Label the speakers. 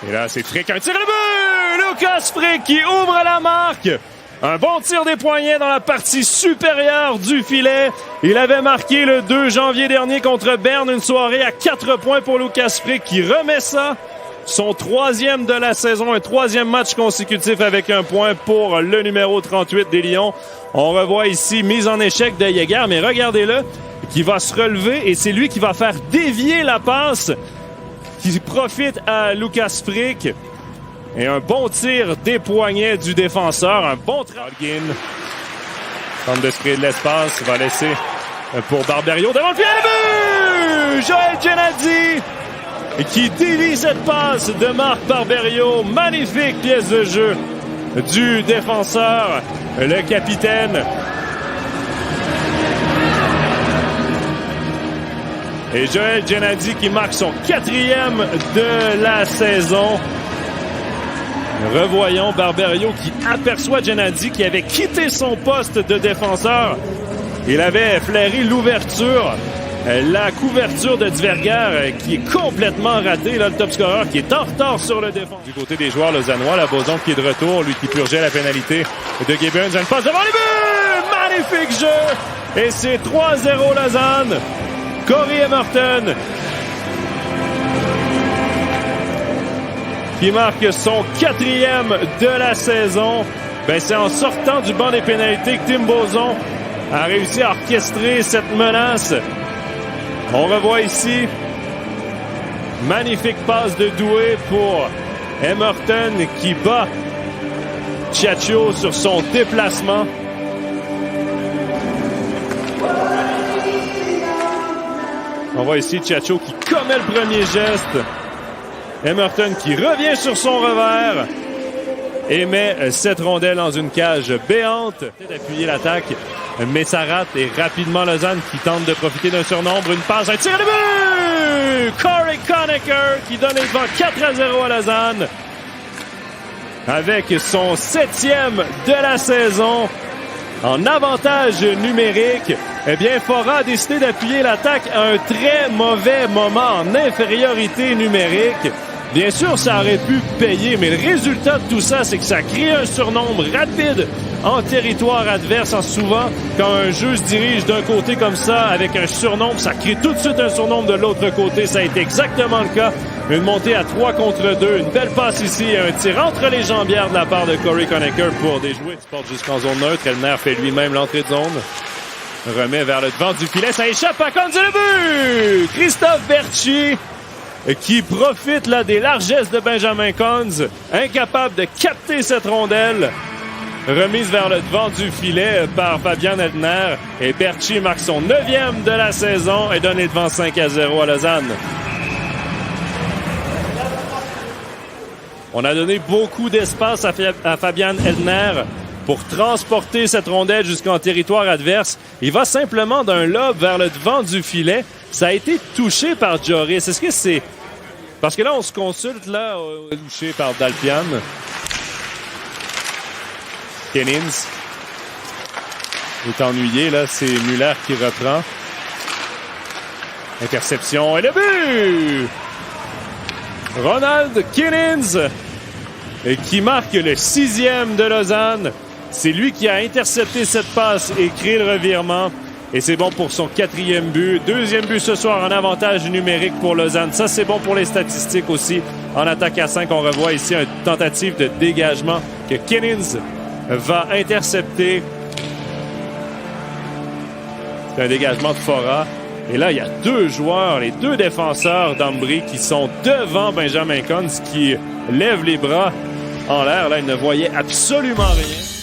Speaker 1: Et là, c'est Frick, un tir de but! Lucas Frick qui ouvre la marque. Un bon tir des poignets dans la partie supérieure du filet. Il avait marqué le 2 janvier dernier contre Berne, une soirée à 4 points pour Lucas Frick qui remet ça. Son 3e de la saison, un 3e match consécutif avec un point pour le numéro 38 des Lions. On revoit ici mise en échec de Yeager, mais regardez-le, qui va se relever et c'est lui qui va faire dévier la passe qui profite à Lucas Frick. Et un bon tir des poignets du défenseur, un bon travail. Tente de se créer de l'espace, va laisser pour Barberio devant le pied, le but! Joël Genadzi qui dévie cette passe de Marc Barberio. Magnifique pièce de jeu du défenseur, le capitaine. Et Joël Genadzi qui marque son 4e de la saison. Revoyons Barberio qui aperçoit Genadzi qui avait quitté son poste de défenseur. Il avait flairé l'ouverture, la couverture de Dverger qui est complètement ratée. Là, le top scorer qui est en retard sur le défense. Du côté des joueurs lausannois, la Boson qui est de retour, lui qui purgeait la pénalité de Gibbons. Une passe devant les buts! Magnifique jeu! Et c'est 3-0 Lausanne. Corey Emerton qui marque son 4e de la saison. Ben, c'est en sortant du banc des pénalités que Tim Boson a réussi à orchestrer cette menace. On revoit ici magnifique passe de Doué pour Emerton qui bat Ciaccio sur son déplacement. On voit ici Ciaccio qui commet le premier geste. Emerton qui revient sur son revers et met cette rondelle dans une cage béante. D'appuyer l'attaque, mais ça rate et rapidement Lausanne qui tente de profiter d'un surnombre. Une passe, un tir de but! Corey Conacher qui donne les devants 4-0 à Lausanne avec son 7e de la saison. En avantage numérique, eh bien, Fora a décidé d'appuyer l'attaque à un très mauvais moment en infériorité numérique. Bien sûr, ça aurait pu payer, mais le résultat de tout ça, c'est que ça crée un surnombre rapide en territoire adverse. Souvent, quand un jeu se dirige d'un côté comme ça, avec un surnombre, ça crée tout de suite un surnombre de l'autre côté. Ça a été exactement le cas. Une montée à 3 contre 2. Une belle passe ici. Un tir entre les jambières de la part de Corey Conacher pour déjouer. Il porte jusqu'en zone neutre. Elner fait lui-même l'entrée de zone. Remet vers le devant du filet. Ça échappe à contre le but! Christophe Berchi qui profite là des largesses de Benjamin Cons. Incapable de capter cette rondelle. Remise vers le devant du filet par Fabian Elner. Et Berchi marque son 9e de la saison et donne les devants 5-0 à Lausanne. On a donné beaucoup d'espace à Fabian Elner pour transporter cette rondelle jusqu'en territoire adverse. Il va simplement d'un lob vers le devant du filet. Ça a été touché par Joris. Est-ce que c'est... Parce que là, on se consulte, là, touché par Dalpian. Kennins est ennuyé, là. C'est Muller qui reprend. Interception et le but! Ronald Kennins qui marque le 6e de Lausanne. C'est lui qui a intercepté cette passe et créé le revirement. Et c'est bon pour son 4e but. 2e but ce soir en avantage numérique pour Lausanne. Ça, c'est bon pour les statistiques aussi. En attaque à 5, on revoit ici une tentative de dégagement que Kennins va intercepter. C'est un dégagement de Fora. Et là, il y a 2 joueurs, les 2 défenseurs d'Ambry qui sont devant Benjamin Cons qui lève les bras en l'air. Là, il ne voyait absolument rien.